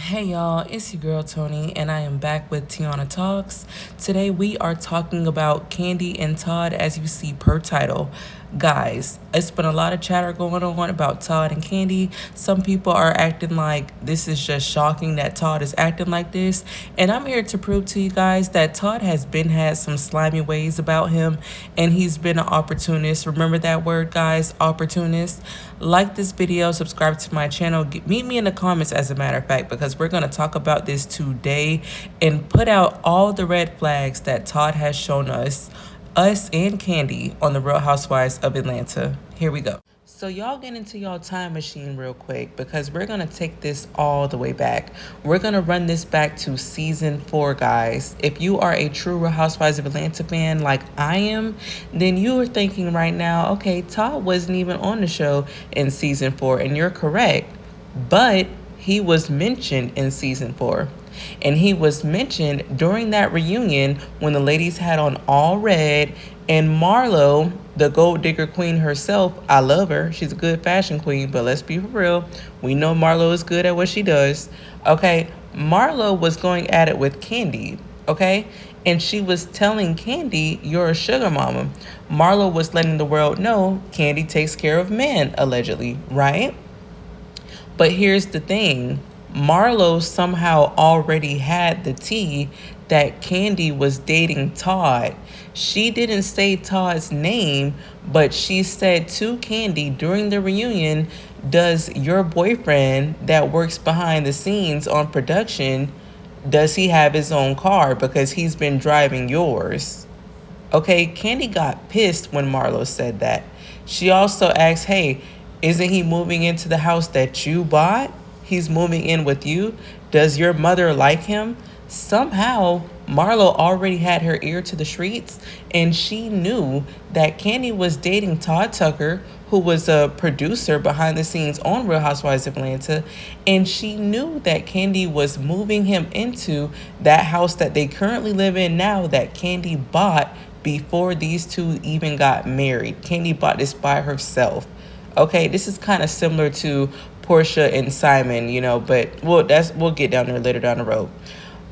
Hey y'all, it's your girl Tony, and I am back with Tiana Talks. Today we are talking about Kandi and Todd, as you see per title. Guys, it's been a lot of chatter going on about Todd and Kandi. Some people are acting like this is just shocking that Todd is acting like this, and I'm here to prove to you guys that Todd has had some slimy ways about him, and he's been an opportunist. Remember that word, guys, opportunist. Like this video, subscribe to my channel, meet me in the comments, as a matter of fact, because we're going to talk about this today and put out all the red flags that Todd has shown us and Kandi on the Real Housewives of Atlanta. Here we go. So y'all get into y'all time machine real quick, because we're going to take this all the way back. We're going to run this back to season 4, guys. If you are a true Real Housewives of Atlanta fan like I am, then you are thinking right now, okay, Todd wasn't even on the show in season 4, and you're correct. But he was mentioned in season 4. And he was mentioned during that reunion when the ladies had on all red, and Marlo, the gold digger queen herself, I love her. She's a good fashion queen, but let's be for real. We know Marlo is good at what she does. Okay, Marlo was going at it with Kandi, okay? And she was telling Kandi, you're a sugar mama. Marlo was letting the world know Kandi takes care of men, allegedly, right? But here's the thing. Marlo somehow already had the tea that Kandi was dating Todd. She didn't say Todd's name, but she said to Kandi during the reunion, does your boyfriend that works behind the scenes on production, does he have his own car? Because he's been driving yours. Okay, Kandi got pissed when Marlo said that. She also asked, hey, isn't he moving into the house that you bought? He's moving in with you. Does your mother like him? Somehow, Marlo already had her ear to the streets, and she knew that Kandi was dating Todd Tucker, who was a producer behind the scenes on Real Housewives of Atlanta, and she knew that Kandi was moving him into that house that they currently live in now, that Kandi bought before these two even got married. Kandi bought this by herself. Okay, this is kind of similar to Portia and Simon, but we'll get down there later down the road.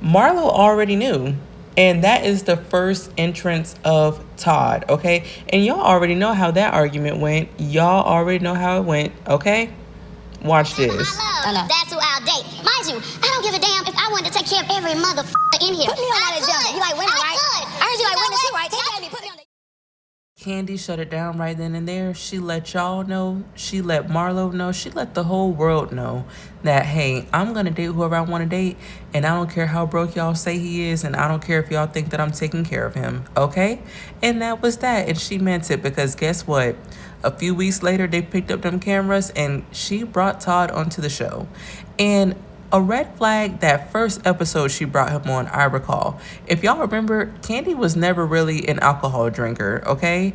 Marlo already knew, and that is the first entrance of Todd, okay? And y'all already know how that argument went. Y'all already know how it went, okay? Watch this. That's who I'll date. Mind you, I don't give a damn if I wanted to take care of every motherfucker in here. Put me on that agenda. You like women, right? I heard you like women too, right? Take care of me. Put me on the... Kandi shut it down right then and there. She let y'all know. She let Marlo know. She let the whole world know that, hey, I'm going to date whoever I want to date, and I don't care how broke y'all say he is, and I don't care if y'all think that I'm taking care of him, okay? And that was that, and she meant it, because guess what? A few weeks later, they picked up them cameras, and she brought Todd onto the show. And a red flag, that first episode she brought him on, I recall. If y'all remember, Kandi was never really an alcohol drinker, okay?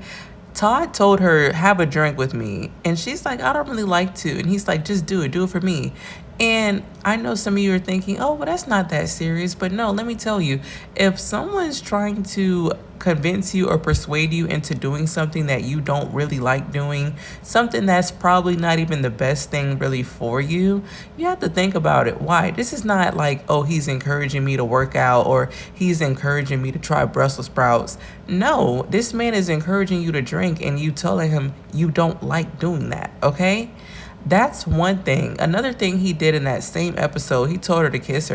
Todd told her, have a drink with me. And she's like, I don't really like to. And he's like, just do it for me. And I know some of you are thinking, oh, well, that's not that serious. But no, let me tell you, if someone's trying to convince you or persuade you into doing something that you don't really like doing, something that's probably not even the best thing really for you, you have to think about it. Why? This is not like, oh, he's encouraging me to work out, or he's encouraging me to try Brussels sprouts. No, this man is encouraging you to drink, and you telling him you don't like doing that, okay? That's one thing. Another thing he did in that same episode, he told her to kiss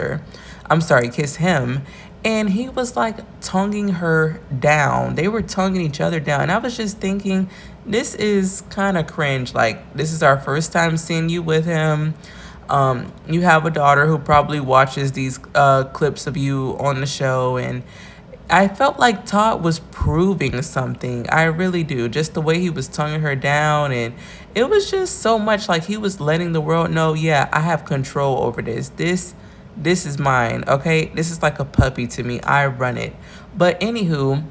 him. And he was like tonguing her down. They were tonguing each other down. And I was just thinking, this is kind of cringe. Like, this is our first time seeing you with him. You have a daughter who probably watches these clips of you on the show. And I felt like Todd was proving something. I really do. Just the way he was tonguing her down. And it was just so much like he was letting the world know, yeah, I have control over this. This is mine, okay? This is like a puppy to me. I run it. But anywho,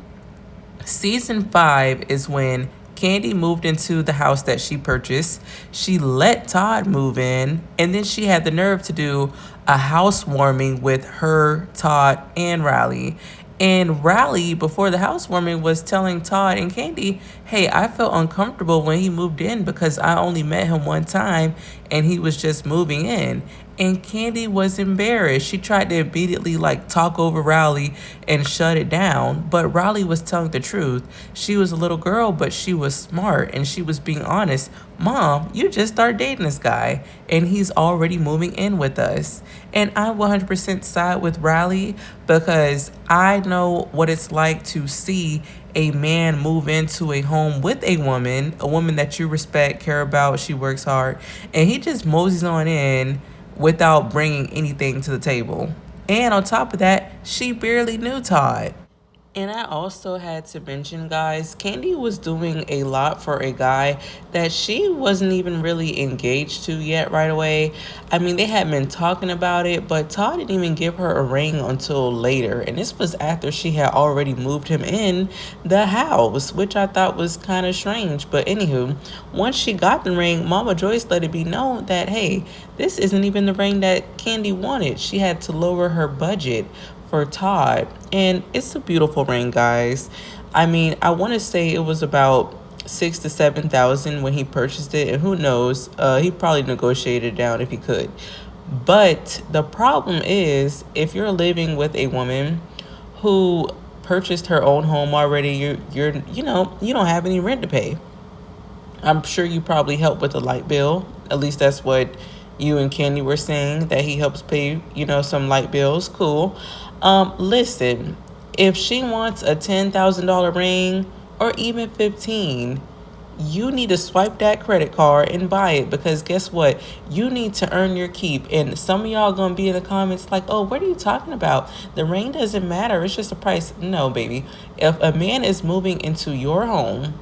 season 5 is when Kandi moved into the house that she purchased. She let Todd move in, and then she had the nerve to do a housewarming with her, Todd, and Riley. And Riley, before the housewarming, was telling Todd and Kandi, hey, I felt uncomfortable when he moved in because I only met him one time and he was just moving in. And Kandi was embarrassed. She tried to immediately like talk over Riley and shut it down, but Riley was telling the truth. She was a little girl, but she was smart and she was being honest. Mom, you just started dating this guy and he's already moving in with us. And I 100% side with Riley because I know what it's like to see a man move into a home with a woman that you respect, care about, she works hard, and he just moseys on in without bringing anything to the table. And on top of that, she barely knew Todd. And I also had to mention, guys, Kandi was doing a lot for a guy that she wasn't even really engaged to yet right away. I mean, they had been talking about it, but Todd didn't even give her a ring until later. And this was after she had already moved him in the house, which I thought was kind of strange. But anywho, once she got the ring, Mama Joyce let it be known that, hey, this isn't even the ring that Kandi wanted. She had to lower her budget for Todd, and it's a beautiful ring, guys. I mean, I want to say it was about 6,000 to 7,000 when he purchased it, and who knows, he probably negotiated it down if he could. But the problem is, if you're living with a woman who purchased her own home already, you don't have any rent to pay. I'm sure you probably help with the light bill. At least that's what you and Kandi were saying, that he helps pay, some light bills. Cool. Listen, if she wants a $10,000 ring or even 15, you need to swipe that credit card and buy it, because guess what? You need to earn your keep. And some of y'all gonna be in the comments like, oh, what are you talking about? The ring doesn't matter. It's just a price. No, baby. If a man is moving into your home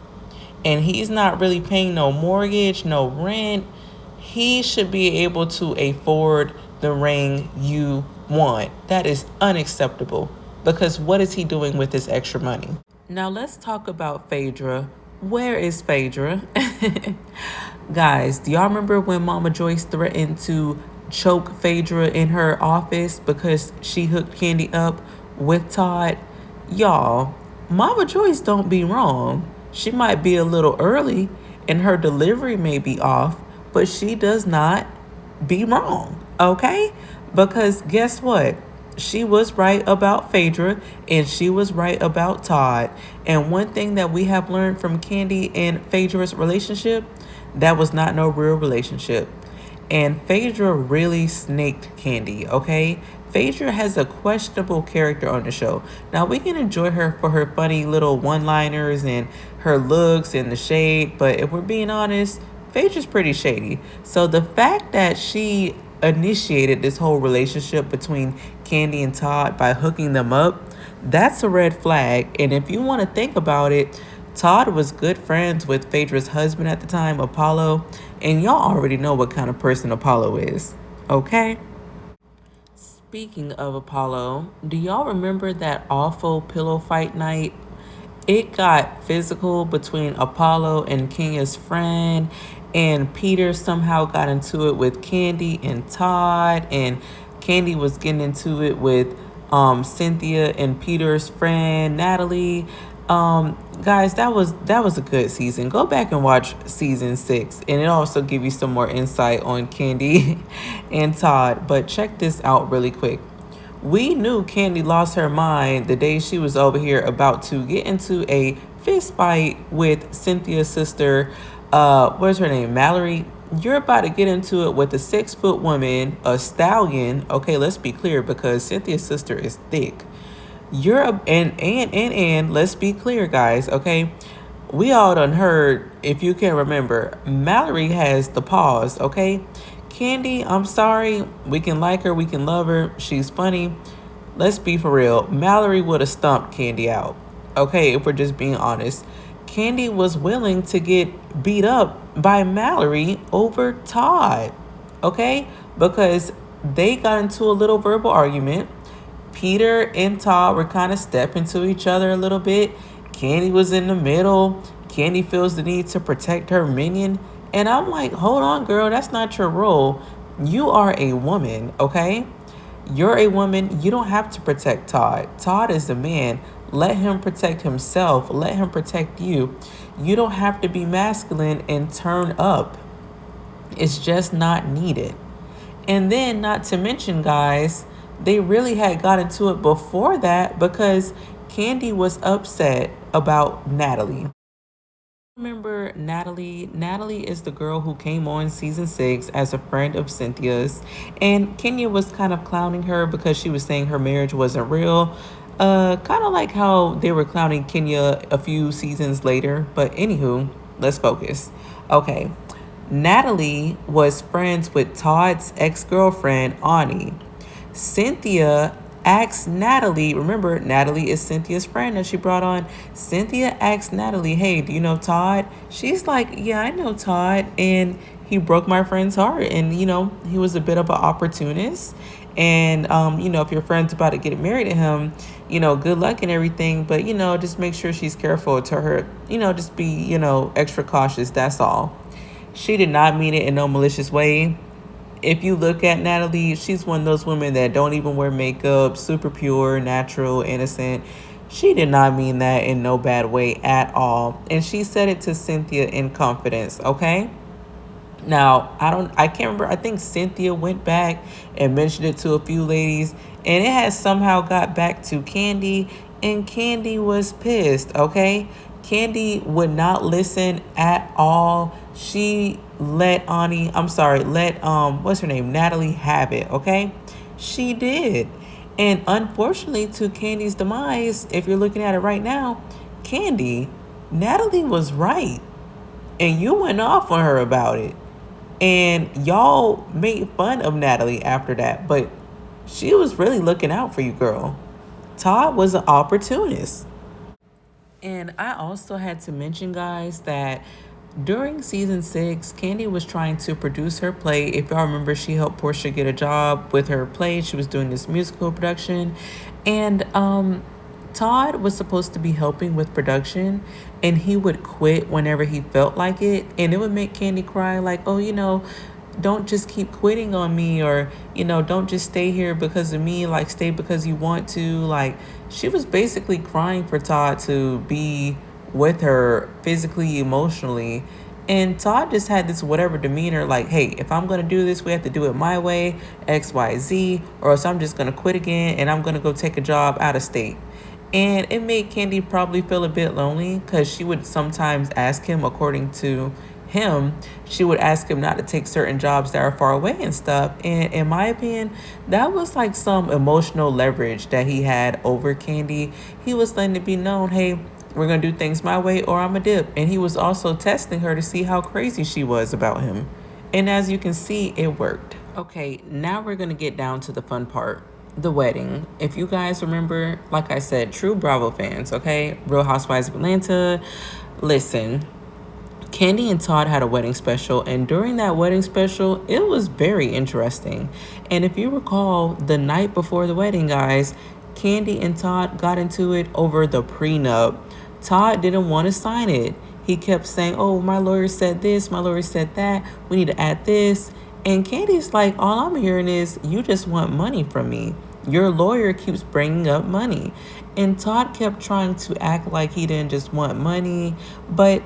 and he's not really paying no mortgage, no rent, he should be able to afford the ring you want. That is unacceptable, because what is he doing with this extra money? Now let's talk about Phaedra. Where is Phaedra? Guys, do y'all remember when Mama Joyce threatened to choke Phaedra in her office because she hooked Kandi up with Todd? Y'all, Mama Joyce don't be wrong. She might be a little early and her delivery may be off, but she does not be wrong, okay? Because guess what? She was right about Phaedra and she was right about Todd. And one thing that we have learned from Kandi and Phaedra's relationship, that was not no real relationship. And Phaedra really snaked Kandi, okay? Phaedra has a questionable character on the show. Now, we can enjoy her for her funny little one-liners and her looks and the shade, but if we're being honest, Phaedra's pretty shady. So the fact that she initiated this whole relationship between Kandi and Todd by hooking them up, that's a red flag. And if you want to think about it, Todd was good friends with Phaedra's husband at the time, Apollo, and y'all already know what kind of person Apollo is, okay? Speaking of Apollo, do y'all remember that awful pillow fight night? It got physical between Apollo and Kenya's friend, and Peter somehow got into it with Kandi and Todd, and Kandi was getting into it with Cynthia and Peter's friend Natalie. Guys, that was a good season. Go back and watch season 6, and it also give you some more insight on Kandi and Todd. But check this out really quick. We knew Kandi lost her mind the day she was over here about to get into a fist fight with Cynthia's sister. What's her name? Mallory. You're about to get into it with a 6-foot woman, a stallion. Okay, let's be clear, because Cynthia's sister is thick. And let's be clear, guys, okay? We all done heard, if you can remember, Mallory has the paws, okay? Kandi, I'm sorry. We can like her, we can love her. She's funny. Let's be for real. Mallory would have stumped Kandi out, okay, if we're just being honest. Kandi was willing to get beat up by Mallory over Todd, okay? Because they got into a little verbal argument. Peter and Todd were kind of stepping to each other a little bit. Kandi was in the middle. Kandi feels the need to protect her minion. And I'm like, hold on, girl, that's not your role. You are a woman, okay? You're a woman. You don't have to protect Todd. Todd is the man. Let him protect himself. Let him protect you. You don't have to be masculine and turn up. It's just not needed. And then, not to mention, guys, they really had got into it before that because Kandi was upset about Natalie. Remember Natalie? Natalie is the girl who came on season 6 as a friend of Cynthia's, and Kenya was kind of clowning her because she was saying her marriage wasn't real. Kind of like how they were clowning Kenya a few seasons later. But anywho, let's focus. Okay, Natalie was friends with Todd's ex-girlfriend, Ani. Cynthia asked Natalie, remember, Natalie is Cynthia's friend that she brought on. Cynthia asked Natalie, hey, do you know Todd? She's like, yeah, I know Todd. And he broke my friend's heart. And, he was a bit of an opportunist. And, if your friend's about to get married to him, good luck and everything. But, just make sure she's careful to her, just be, extra cautious. That's all. She did not mean it in no malicious way. If you look at Natalie, she's one of those women that don't even wear makeup, super pure, natural, innocent. She did not mean that in no bad way at all. And she said it to Cynthia in confidence, okay? Now, I can't remember. I think Cynthia went back and mentioned it to a few ladies, and it has somehow got back to Kandi, and Kandi was pissed, okay? Kandi would not listen at all. She let what's her name, Natalie have it, okay? She did. And unfortunately, to Candy's demise, if you're looking at it right now, Natalie was right. And you went off on her about it. And y'all made fun of Natalie after that. But she was really looking out for you, girl. Todd was an opportunist. And I also had to mention, guys, that during season 6, Kandi was trying to produce her play. If y'all remember, she helped Portia get a job with her play. She was doing this musical production. And Todd was supposed to be helping with production, and he would quit whenever he felt like it. And it would make Kandi cry like, oh, don't just keep quitting on me, or, don't just stay here because of me, like stay because you want to. Like, she was basically crying for Todd to be with her physically, emotionally. And Todd just had this whatever demeanor, like, hey, if I'm going to do this, we have to do it my way, X, Y, Z, or else I'm just going to quit again and I'm going to go take a job out of state. And it made Kandi probably feel a bit lonely because she would sometimes ask him, according to him, she would ask him not to take certain jobs that are far away and stuff. And in my opinion, that was like some emotional leverage that he had over Kandi. He was letting it be known, hey, we're going to do things my way or I'm a dip. And he was also testing her to see how crazy she was about him. And as you can see, it worked. Okay, now we're going to get down to the fun part. The wedding. If you guys remember, like I said, true Bravo fans, okay? Real Housewives of Atlanta. Listen, Kandi and Todd had a wedding special, and during that wedding special, it was very interesting. And if you recall, the night before the wedding, guys, Kandi and Todd got into it over the prenup. Todd didn't want to sign it. He kept saying, oh, my lawyer said this, my lawyer said that, we need to add this. And Candy's like, all I'm hearing is you just want money from me. Your lawyer keeps bringing up money. And Todd kept trying to act like he didn't just want money, but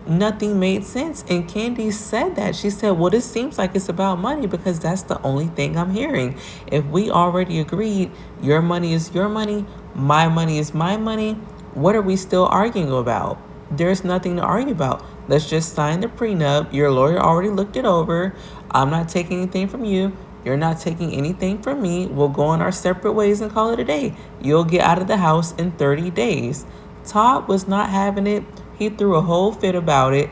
nothing made sense. And Kandi said that. She said, well, this seems like it's about money because that's the only thing I'm hearing. If we already agreed your money is your money, my money is my money, what are we still arguing about? There's nothing to argue about. Let's just sign the prenup. Your lawyer already looked it over. I'm not taking anything from you. You're not taking anything from me. We'll go on our separate ways and call it a day. You'll get out of the house in 30 days. Todd was not having it. He threw a whole fit about it.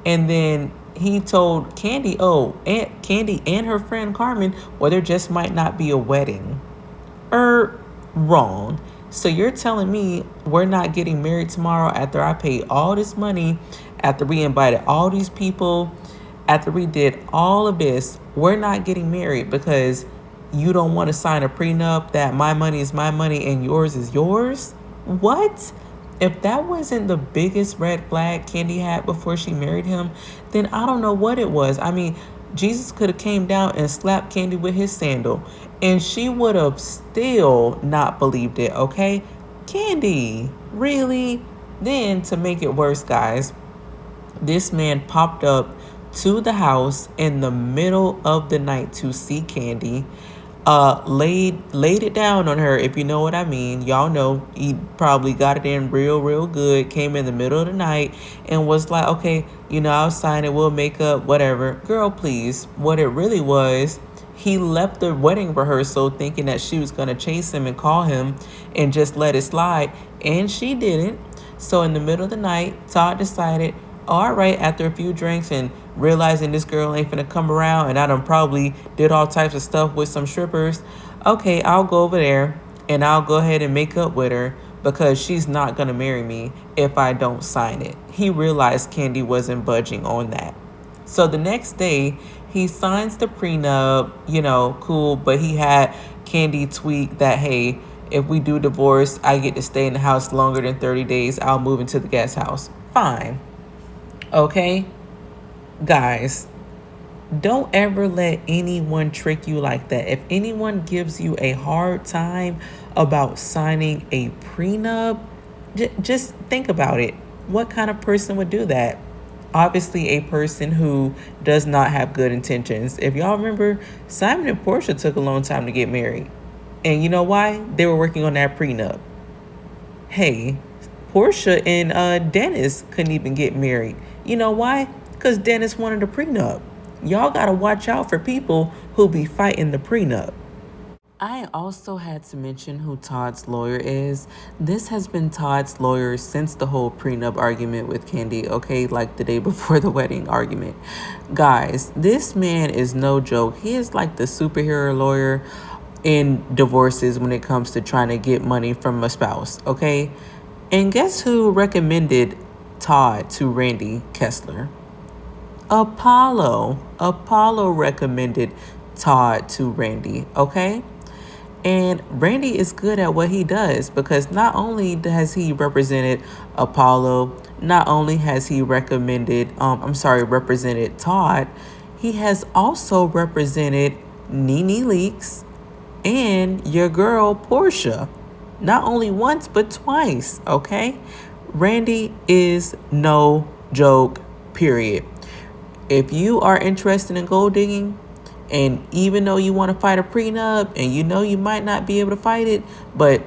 And then he told Kandi, Kandi and her friend Carmen, well, there just might not be a wedding. Wrong. So you're telling me we're not getting married tomorrow after I paid all this money, after we invited all these people, after we did all of this, we're not getting married because you don't want to sign a prenup that my money is my money and yours is yours? What? If that wasn't the biggest red flag Kandi had before she married him, then I don't know what it was. I mean, Jesus could have came down and slapped Kandi with his sandal, and she would have still not believed it, okay? Kandi, really? Then, to make it worse, guys, this man popped up to the house in the middle of the night to see Kandi. Laid it down on her, if you know what I mean. Y'all know he probably got it in real good, came in the middle of the night and was like, okay, I'll sign it, we'll make up, whatever. Girl, please. What it really was, he left the wedding rehearsal thinking that she was going to chase him and call him and just let it slide, and she didn't. So in the middle of the night, Todd decided, all right, after a few drinks and realizing this girl ain't finna come around and I done probably did all types of stuff with some strippers, okay, I'll go over there and I'll go ahead and make up with her because she's not gonna marry me if I don't sign it. He realized Kandi wasn't budging on that. So the next day, he signs the prenup, cool, but he had Kandi tweak that, hey, if we do divorce, I get to stay in the house longer than 30 days. I'll move into the guest house. Fine. Okay? Guys, don't ever let anyone trick you like that. If anyone gives you a hard time about signing a prenup, just think about it. What kind of person would do that? Obviously, a person who does not have good intentions. If y'all remember, Simon and Portia took a long time to get married. And you know why? They were working on that prenup. Hey, Portia and Dennis couldn't even get married. You know why? Because Dennis wanted a prenup. Y'all got to watch out for people who be fighting the prenup. I also had to mention who Todd's lawyer is. This has been Todd's lawyer since the whole prenup argument with Kandi, okay? Like the day before the wedding argument. Guys, this man is no joke. He is like the superhero lawyer in divorces when it comes to trying to get money from a spouse, okay? And guess who recommended Todd to Randy Kessler? Apollo. Apollo recommended Todd to Randy, okay? And Randy is good at what he does because not only has he represented Apollo, not only has he represented Todd, he has also represented Nene Leakes and your girl Portia. Not only once, but twice, okay? Randy is no joke, period. If you are interested in gold digging, and even though you want to fight a prenup and you might not be able to fight it, but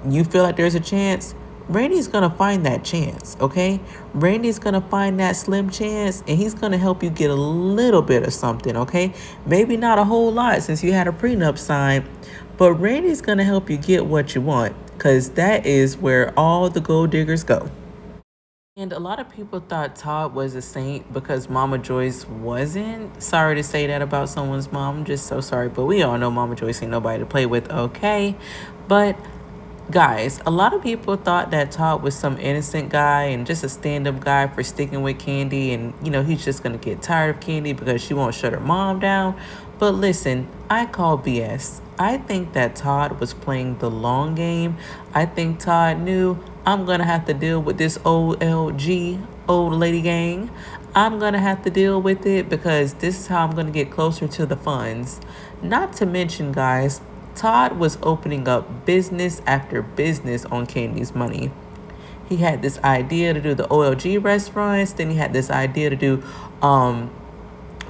you feel like there's a chance, Randy's going to find that chance, okay? Randy's going to find that slim chance, and he's going to help you get a little bit of something, okay? Maybe not a whole lot since you had a prenup signed, but Randy's going to help you get what you want because that is where all the gold diggers go. And a lot of people thought Todd was a saint because Mama Joyce wasn't. Sorry to say that about someone's mom. I'm just so sorry. But we all know Mama Joyce ain't nobody to play with, okay? But guys, a lot of people thought that Todd was some innocent guy and just a stand-up guy for sticking with Kandi. And, he's just going to get tired of Kandi because she won't shut her mom down. But listen, I call BS. I think that Todd was playing the long game. I think Todd knew, I'm going to have to deal with this OLG, old lady gang. I'm going to have to deal with it because this is how I'm going to get closer to the funds. Not to mention, guys, Todd was opening up business after business on Kandi's money. He had this idea to do the OLG restaurants. Then he had this idea to do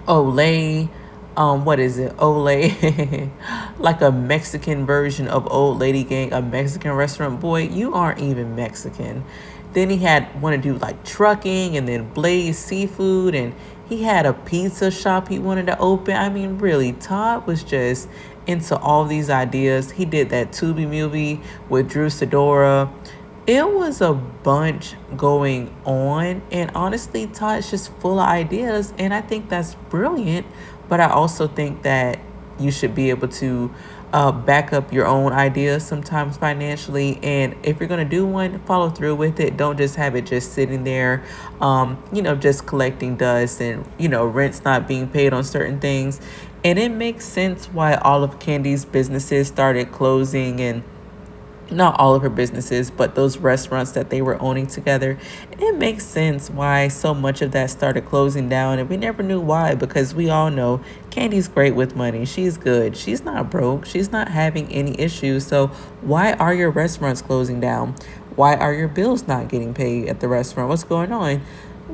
Olay. What is it? Olay. Like a Mexican version of Old Lady Gang, a Mexican restaurant. Boy, you aren't even Mexican. Then he had want to do like trucking and then Blaze Seafood, and he had a pizza shop he wanted to open. I mean, really, Todd was just into all these ideas. He did that Tubi movie with Drew Sidora. It was a bunch going on, and honestly, Todd's just full of ideas, and I think that's brilliant. But I also think that you should be able to back up your own ideas sometimes financially. And if you're going to do one, follow through with it. Don't just have it just sitting there, just collecting dust and, rent's not being paid on certain things. And it makes sense why all of Kandi's businesses started closing, and not all of her businesses, but those restaurants that they were owning together. It makes sense why so much of that started closing down, and we never knew why because we all know Kandi's great with money. She's good. She's not broke. She's not having any issues. So why are your restaurants closing down? Why are your bills not getting paid at the restaurant? What's going on?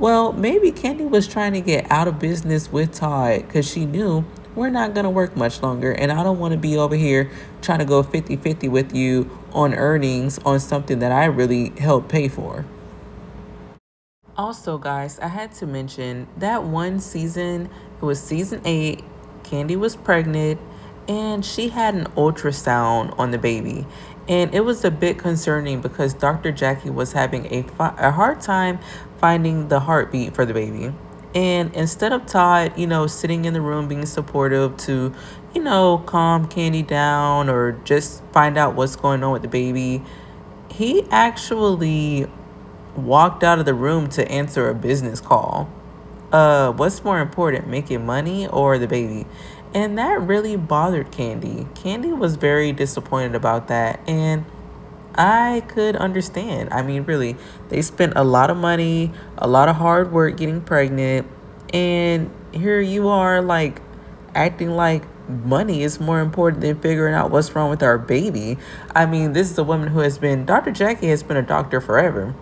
Well, maybe Kandi was trying to get out of business with Todd because she knew we're not going to work much longer. And I don't want to be over here trying to go 50-50 with you on earnings on something that I really helped pay for. Also, guys, I had to mention that one season, it was season 8. Kandi was pregnant and she had an ultrasound on the baby. And it was a bit concerning because Dr. Jackie was having a hard time finding the heartbeat for the baby. And instead of Todd, sitting in the room being supportive to, calm Kandi down or just find out what's going on with the baby, he actually walked out of the room to answer a business call. What's more important, making money or the baby? And that really bothered Kandi. Kandi was very disappointed about that, and I could understand. I mean, really, they spent a lot of money, a lot of hard work getting pregnant, and here you are, like, acting like money is more important than figuring out what's wrong with our baby. I mean, this is a woman who Dr. Jackie has been a doctor forever.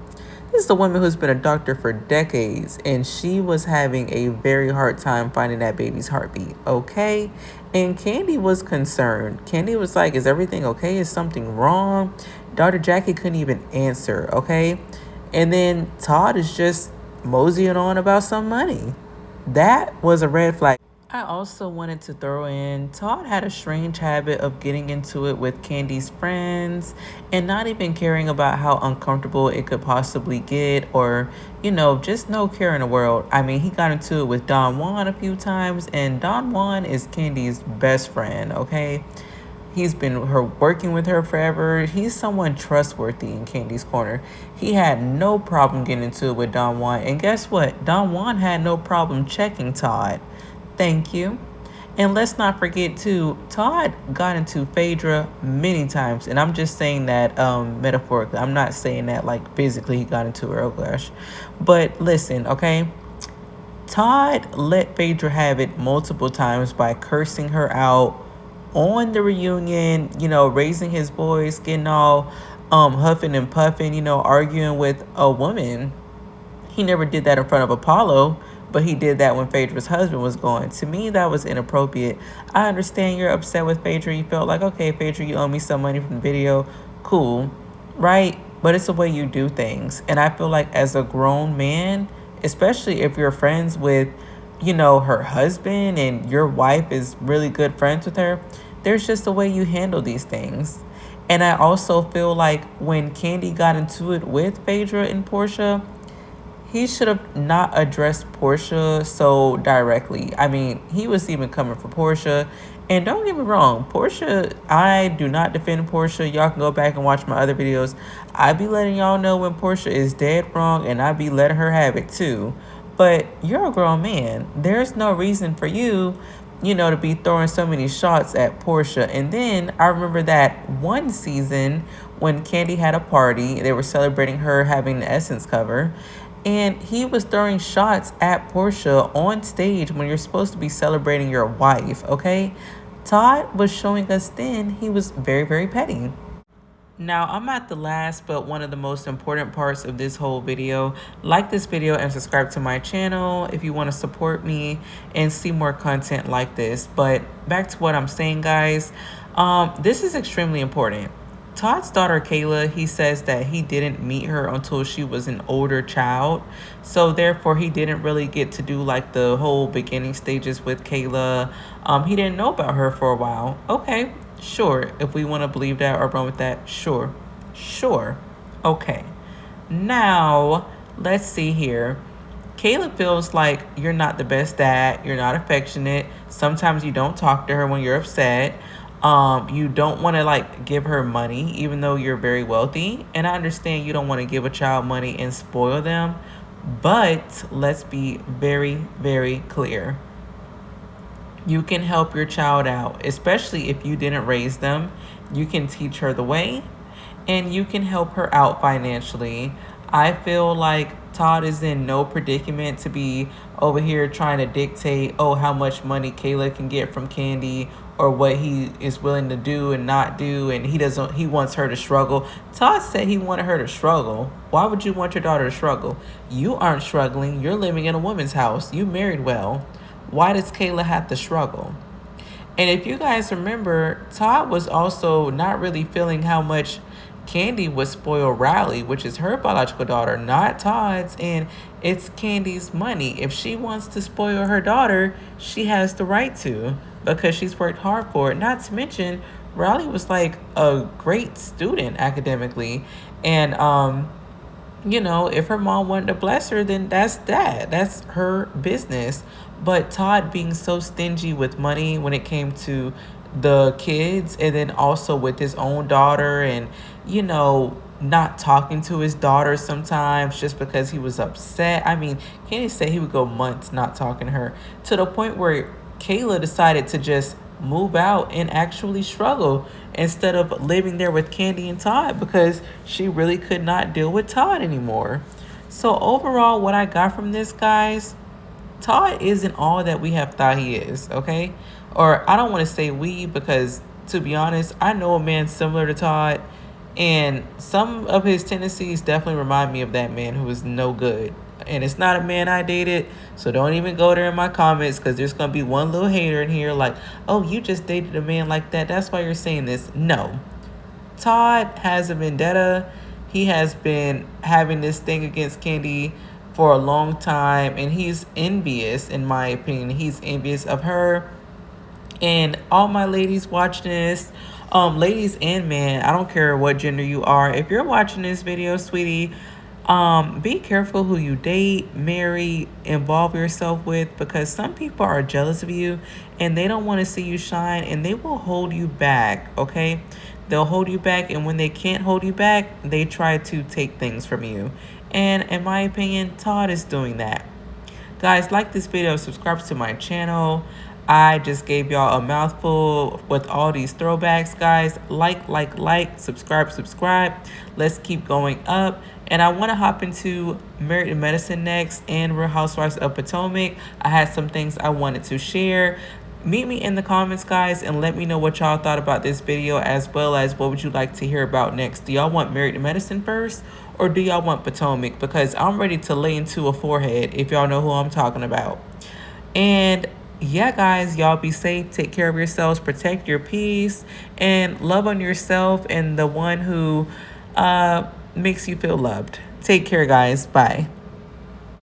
This is a woman who's been a doctor for decades, and she was having a very hard time finding that baby's heartbeat, okay? And Kandi was concerned. Kandi was like, is everything okay? Is something wrong? Dr. Jackie couldn't even answer, okay? And then Todd is just moseying on about some money. That was a red flag. I also wanted to throw in Todd had a strange habit of getting into it with Kandi's friends and not even caring about how uncomfortable it could possibly get or, just no care in the world. I mean, he got into it with Don Juan a few times, and Don Juan is Kandi's best friend, okay? He's been working with her forever. He's someone trustworthy in Kandi's corner. He had no problem getting into it with Don Juan. And guess what? Don Juan had no problem checking Todd. Thank you. And let's not forget too, Todd got into Phaedra many times. And I'm just saying that metaphorically. I'm not saying that like physically he got into her. Oh gosh. But listen, okay? Todd let Phaedra have it multiple times by cursing her out on the reunion, raising his voice, getting all huffing and puffing, arguing with a woman. He never did that in front of Apollo, but he did that when Phaedra's husband was gone. To me, that was inappropriate. I understand you're upset with Phaedra. You felt like, okay, Phaedra, you owe me some money from the video. Cool, right? But it's the way you do things. And I feel like as a grown man, especially if you're friends with, her husband and your wife is really good friends with her, there's just a way you handle these things. And I also feel like when Kandi got into it with Phaedra and Portia, he should have not addressed Portia so directly. I mean, he was even coming for Portia. And don't get me wrong, Portia, I do not defend Portia. Y'all can go back and watch my other videos. I be letting y'all know when Portia is dead wrong, and I be letting her have it too. But you're a grown man. There's no reason for you, to be throwing so many shots at Portia. And then I remember that one season when Kandi had a party, they were celebrating her having the Essence cover. And he was throwing shots at Portia on stage when you're supposed to be celebrating your wife, okay? Todd was showing us then he was very, very petty. Now, I'm at the last but one of the most important parts of this whole video. Like this video and subscribe to my channel if you want to support me and see more content like this. But back to what I'm saying, guys. This is extremely important. Todd's daughter, Kayla, he says that he didn't meet her until she was an older child. So therefore, he didn't really get to do like the whole beginning stages with Kayla. He didn't know about her for a while. Okay, sure. If we want to believe that or run with that, sure. Okay. Now, let's see here. Kayla feels like you're not the best dad. You're not affectionate. Sometimes you don't talk to her when you're upset. You don't want to like give her money even though you're very wealthy, and I understand you don't want to give a child money and spoil them, but let's be very, very clear. You can help your child out, especially if you didn't raise them. You can teach her the way and you can help her out financially. I feel like Todd is in no predicament to be over here trying to dictate, how much money Kayla can get from Kandi or what he is willing to do and not do, and he wants her to struggle. Todd said he wanted her to struggle. Why would you want your daughter to struggle? You aren't struggling. You're living in a woman's house. You married well. Why does Kayla have to struggle? And if you guys remember, Todd was also not really feeling how much Kandi would spoil Riley, which is her biological daughter, not Todd's, and it's Kandi's money. If she wants to spoil her daughter, she has the right to, because she's worked hard for it. Not to mention, Riley was like a great student academically, and if her mom wanted to bless her, then that's her business. But Todd being so stingy with money when it came to the kids, and then also with his own daughter, and not talking to his daughter sometimes just because he was upset. I mean, Kandi said he would go months not talking to her, to the point where Kayla decided to just move out and actually struggle instead of living there with Kandi and Todd, because she really could not deal with Todd anymore. So overall, what I got from this, guys, Todd isn't all that we have thought he is, okay? Or I don't want to say we, because to be honest, I know a man similar to Todd, and some of his tendencies definitely remind me of that man who is no good. And it's not a man I dated, so don't even go there in my comments, because there's going to be one little hater in here like, oh, you just dated a man like that. That's why you're saying this. No. Todd has a vendetta. He has been having this thing against Kandi for a long time, and he's envious, in my opinion. He's envious of her. And all my ladies watching this, ladies and men, I don't care what gender you are, if you're watching this video, sweetie, be careful who you date, marry, involve yourself with, because some people are jealous of you and they don't want to see you shine, and they will hold you back, okay? They'll hold you back, and when they can't hold you back, they try to take things from you. And in my opinion, Todd is doing that. Guys, like this video, subscribe to my channel. I just gave y'all a mouthful with all these throwbacks, guys. Like, subscribe. Let's keep going up. And I want to hop into Married to Medicine next and Real Housewives of Potomac. I had some things I wanted to share. Meet me in the comments, guys, and let me know what y'all thought about this video, as well as what would you like to hear about next. Do y'all want Married to Medicine first, or do y'all want Potomac? Because I'm ready to lay into a forehead, if y'all know who I'm talking about. And yeah, guys, y'all be safe, take care of yourselves, protect your peace, and love on yourself and the one who makes you feel loved. Take care, guys. Bye.